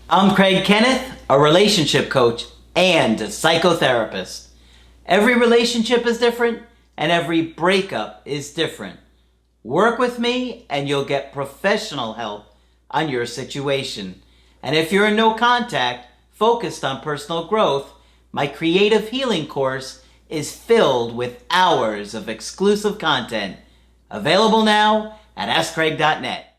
I'm Craig Kenneth, a relationship coach and a psychotherapist. Every relationship is different and every breakup is different. Work with me and you'll get professional help on your situation. And if you're in no contact, focused on personal growth, my creative healing course is filled with hours of exclusive content. Available now at AskCraig.net.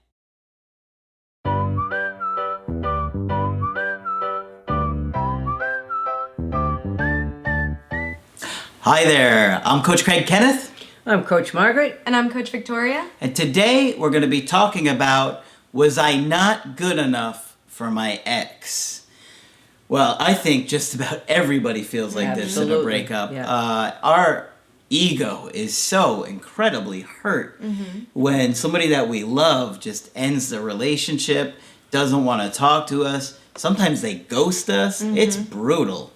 Hi there, I'm Coach Craig Kenneth. I'm Coach Margaret. And I'm Coach Victoria. And today we're going to be talking about, was I not good enough for my ex? Well, I think just about everybody feels like this in a breakup. Yeah. Our ego is so incredibly hurt when somebody that we love just ends the relationship, doesn't want to talk to us. Sometimes they ghost us. It's brutal.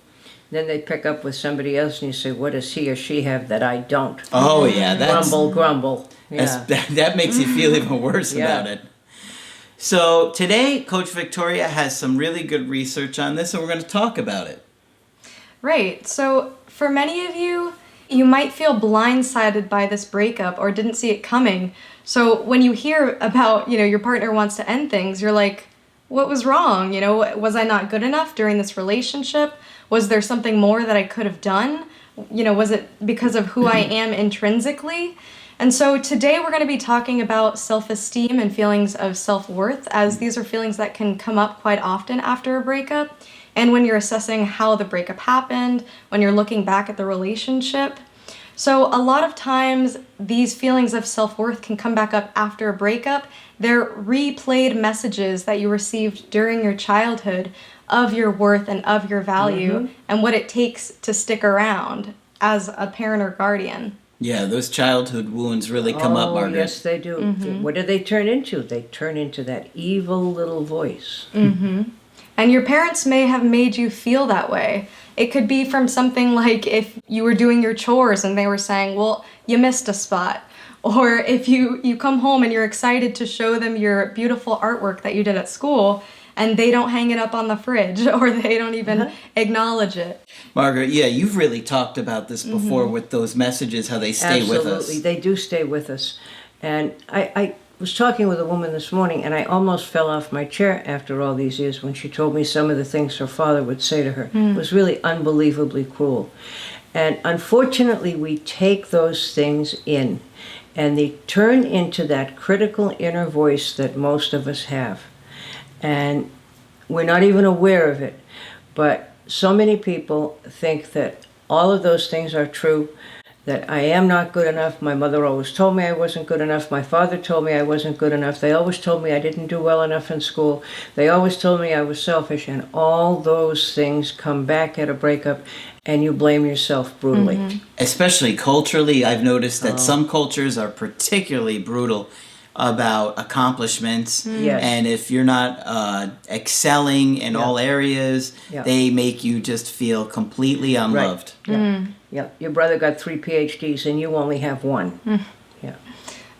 Then they pick up with somebody else and you say, what does he or she have that I don't? Oh, yeah. That's, grumble. Yeah. That makes you feel even worse about it. So today, Coach Victoria has some really good research on this, and we're going to talk about it. Right. So for many of you, you might feel blindsided by this breakup or didn't see it coming. So when you hear about, your partner wants to end things, you're like, what was wrong? Was I not good enough during this relationship? Was there something more that I could have done? Was it because of who I am intrinsically? And so today we're going to be talking about self-esteem and feelings of self-worth, as these are feelings that can come up quite often after a breakup. And when you're assessing how the breakup happened, when you're looking back at the relationship. So a lot of times these feelings of self-worth can come back up after a breakup. They're replayed messages that you received during your childhood of your worth and of your value and what it takes to stick around as a parent or guardian. Yeah, those childhood wounds really come up, Margaret. Yes, they do. What do they turn into? They turn into that evil little voice. And your parents may have made you feel that way. It could be from something like if you were doing your chores and they were saying, well, you missed a spot. Or if you come home and you're excited to show them your beautiful artwork that you did at school, and they don't hang it up on the fridge or they don't even acknowledge it. Margaret, yeah, you've really talked about this before with those messages, how they stay with us. Absolutely, they do stay with us. And I was talking with a woman this morning, and I almost fell off my chair after all these years when she told me some of the things her father would say to her. It was really unbelievably cruel. And unfortunately, we take those things in, and they turn into that critical inner voice that most of us have. And we're not even aware of it. But so many people think that all of those things are true, that I am not good enough. My mother always told me I wasn't good enough. My father told me I wasn't good enough. They always told me I didn't do well enough in school. They always told me I was selfish. And all those things come back at a breakup, and you blame yourself brutally. Especially culturally, I've noticed that some cultures are particularly brutal about accomplishments, and if you're not excelling in all areas, they make you just feel completely unloved. Your brother got 3 PhDs and you only have 1.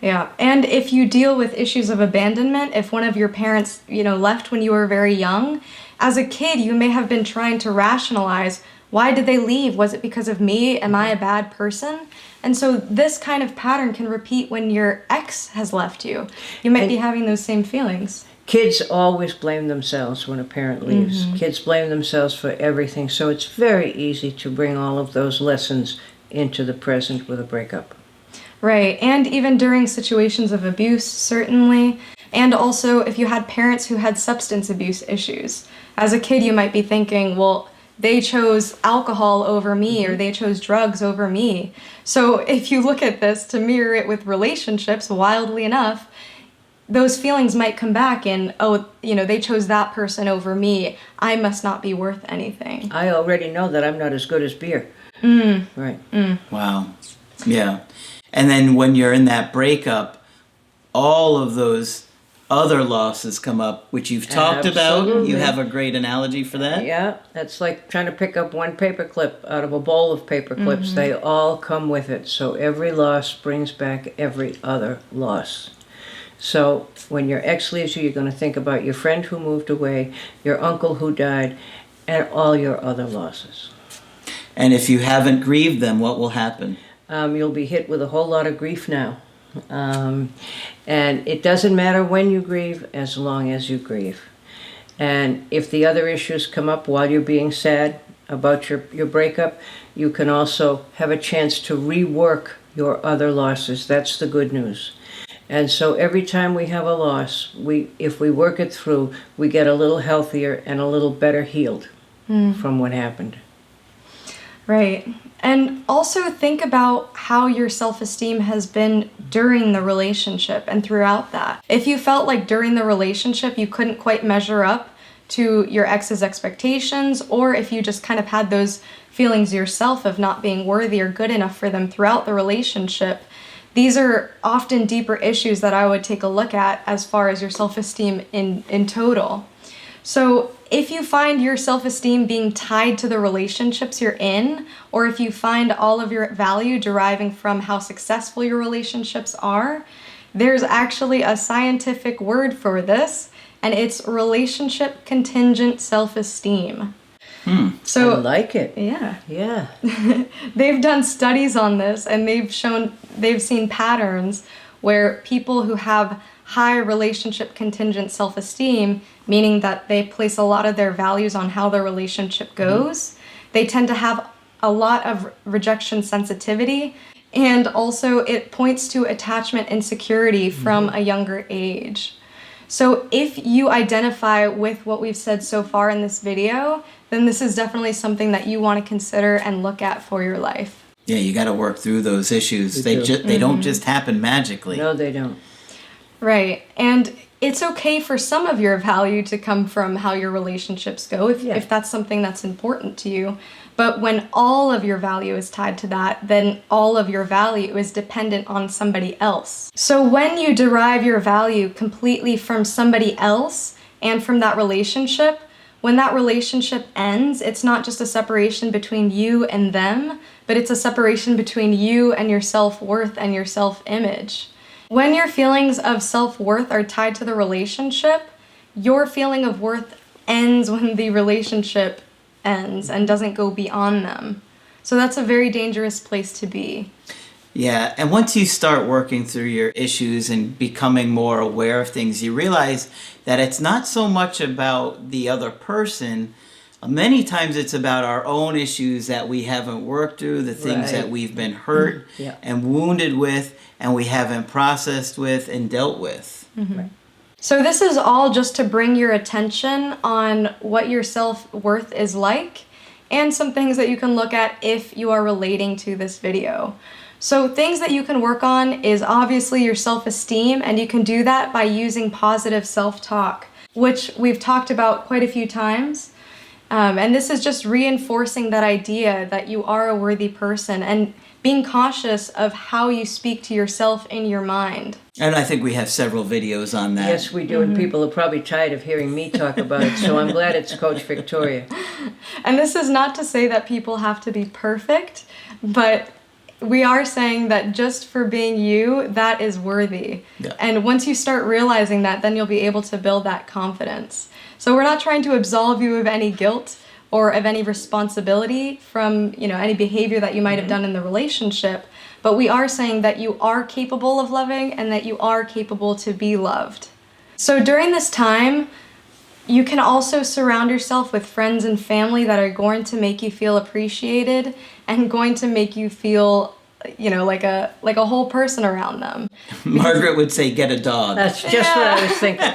Yeah, and if you deal with issues of abandonment, if one of your parents, left when you were very young, as a kid, you may have been trying to rationalize, why did they leave? Was it because of me? Am I a bad person? And so this kind of pattern can repeat when your ex has left you. You might be having those same feelings. Kids always blame themselves when a parent leaves. Kids blame themselves for everything. So it's very easy to bring all of those lessons into the present with a breakup. Right, and even during situations of abuse, certainly. And also if you had parents who had substance abuse issues. As a kid, you might be thinking, well, they chose alcohol over me or they chose drugs over me. So if you look at this to mirror it with relationships, wildly enough, those feelings might come back in, they chose that person over me. I must not be worth anything. I already know that I'm not as good as beer. Right. Wow. Yeah. And then when you're in that breakup, all of those other losses come up, which you've talked about. You have a great analogy for that. Yeah, that's like trying to pick up one paper clip out of a bowl of paper clips. They all come with it. So every loss brings back every other loss. So when your ex leaves you, you're going to think about your friend who moved away, your uncle who died, and all your other losses. And if you haven't grieved them, what will happen? You'll be hit with a whole lot of grief now. And it doesn't matter when you grieve, as long as you grieve. And if the other issues come up while you're being sad about your breakup, you can also have a chance to rework your other losses. That's the good news. And so every time we have a loss, if we work it through, we get a little healthier and a little better healed from what happened. Right. And also think about how your self-esteem has been during the relationship and throughout that. If you felt like during the relationship you couldn't quite measure up to your ex's expectations, or if you just kind of had those feelings yourself of not being worthy or good enough for them throughout the relationship, these are often deeper issues that I would take a look at as far as your self-esteem in total. So if you find your self-esteem being tied to the relationships you're in, or if you find all of your value deriving from how successful your relationships are, there's actually a scientific word for this, and it's relationship contingent self-esteem. So I like it. Yeah. Yeah. They've done studies on this, and they've seen patterns where people who have high relationship contingent self-esteem, meaning that they place a lot of their values on how their relationship goes, they tend to have a lot of rejection sensitivity, and also it points to attachment insecurity from a younger age. So if you identify with what we've said so far in this video, then this is definitely something that you want to consider and look at for your life. Yeah, you got to work through those issues. They don't just happen magically. No, they don't. Right. And it's okay for some of your value to come from how your relationships go, if that's something that's important to you. But when all of your value is tied to that, then all of your value is dependent on somebody else. So when you derive your value completely from somebody else and from that relationship, when that relationship ends, it's not just a separation between you and them, but it's a separation between you and your self-worth and your self-image. When your feelings of self-worth are tied to the relationship, your feeling of worth ends when the relationship ends and doesn't go beyond them. So that's a very dangerous place to be. Yeah, and once you start working through your issues and becoming more aware of things, you realize that it's not so much about the other person. Many times it's about our own issues that we haven't worked through, the things that we've been hurt and wounded with, and we haven't processed with and dealt with. Right. So this is all just to bring your attention on what your self-worth is like and some things that you can look at if you are relating to this video. So things that you can work on is obviously your self-esteem, and you can do that by using positive self-talk, which we've talked about quite a few times. And this is just reinforcing that idea that you are a worthy person and being cautious of how you speak to yourself in your mind. And I think we have several videos on that. Yes, we do, and people are probably tired of hearing me talk about it, so I'm glad it's Coach Victoria. And this is not to say that people have to be perfect, but we are saying that just for being you, that is worthy. Yeah. And once you start realizing that, then you'll be able to build that confidence. So we're not trying to absolve you of any guilt or of any responsibility from, any behavior that you might have done in the relationship, but we are saying that you are capable of loving and that you are capable to be loved. So during this time, you can also surround yourself with friends and family that are going to make you feel appreciated and going to make you feel, like a whole person around them. Margaret would say, get a dog. That's just what I was thinking.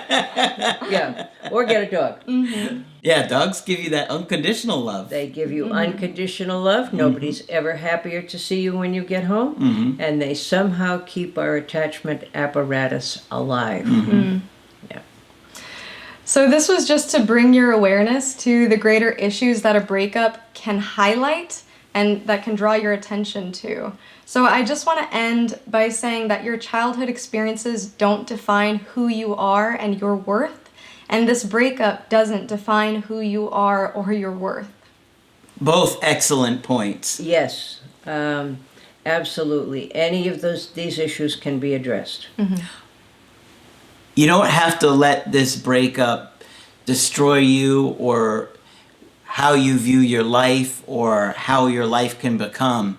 Yeah, or get a dog. Mm-hmm. Yeah, dogs give you that unconditional love. They give you unconditional love. Nobody's ever happier to see you when you get home. And they somehow keep our attachment apparatus alive. Yeah. So this was just to bring your awareness to the greater issues that a breakup can highlight and that can draw your attention to. So I just want to end by saying that your childhood experiences don't define who you are and your worth, and this breakup doesn't define who you are or your worth. Both excellent points. Yes, absolutely. Any of these issues can be addressed. You don't have to let this breakup destroy you or how you view your life or how your life can become.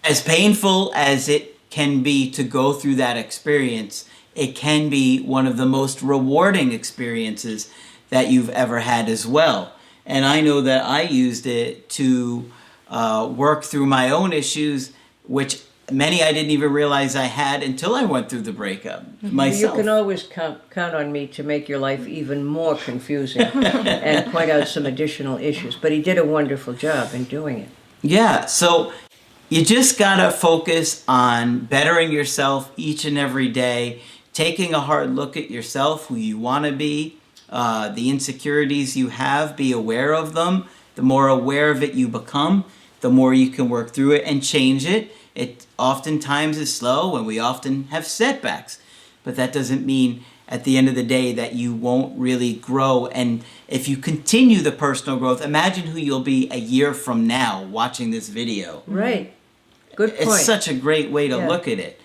As painful as it can be to go through that experience, it can be one of the most rewarding experiences that you've ever had as well. And I know that I used it to work through my own issues, which many I didn't even realize I had until I went through the breakup myself. You can always count on me to make your life even more confusing and point out some additional issues. But he did a wonderful job in doing it. Yeah, so you just gotta focus on bettering yourself each and every day, taking a hard look at yourself, who you want to be, the insecurities you have, be aware of them. The more aware of it you become, the more you can work through it and change it. It oftentimes is slow and we often have setbacks, but that doesn't mean at the end of the day that you won't really grow. And if you continue the personal growth, imagine who you'll be a year from now watching this video. Right. Good point. It's such a great way to look at it.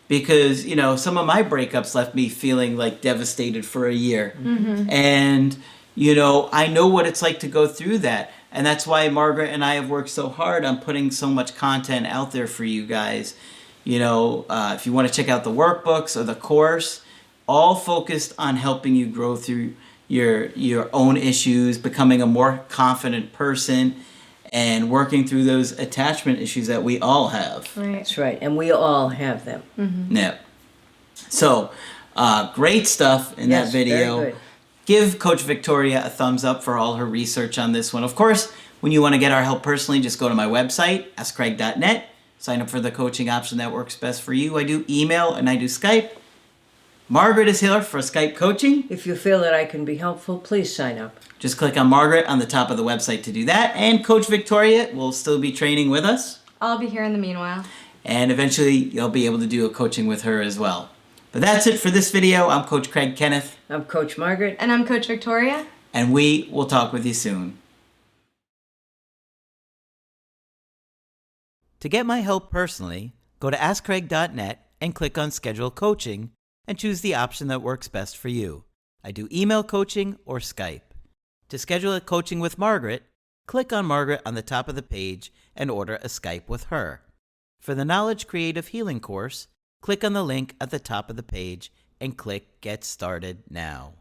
Because, you know, some of my breakups left me feeling like devastated for a year. Mm-hmm. And, you know, I know what it's like to go through that. And that's why Margaret and I have worked so hard on putting so much content out there for you guys. You know, if you want to check out the workbooks or the course, all focused on helping you grow through your own issues, becoming a more confident person, and working through those attachment issues that we all have. Right. That's right. And we all have them. Mm-hmm. Yeah. So, great stuff in that video. Very good. Give Coach Victoria a thumbs up for all her research on this one. Of course, when you want to get our help personally, just go to my website, askcraig.net. Sign up for the coaching option that works best for you. I do email and I do Skype. Margaret is here for Skype coaching. If you feel that I can be helpful, please sign up. Just click on Margaret on the top of the website to do that. And Coach Victoria will still be training with us. I'll be here in the meanwhile. And eventually you'll be able to do a coaching with her as well. But that's it for this video. I'm Coach Craig Kenneth. I'm Coach Margaret. And I'm Coach Victoria. And we will talk with you soon. To get my help personally, go to askcraig.net and click on Schedule Coaching and choose the option that works best for you. I do email coaching or Skype. To schedule a coaching with Margaret, click on Margaret on the top of the page and order a Skype with her. For the Knowledge Creative Healing course, click on the link at the top of the page and click Get Started Now.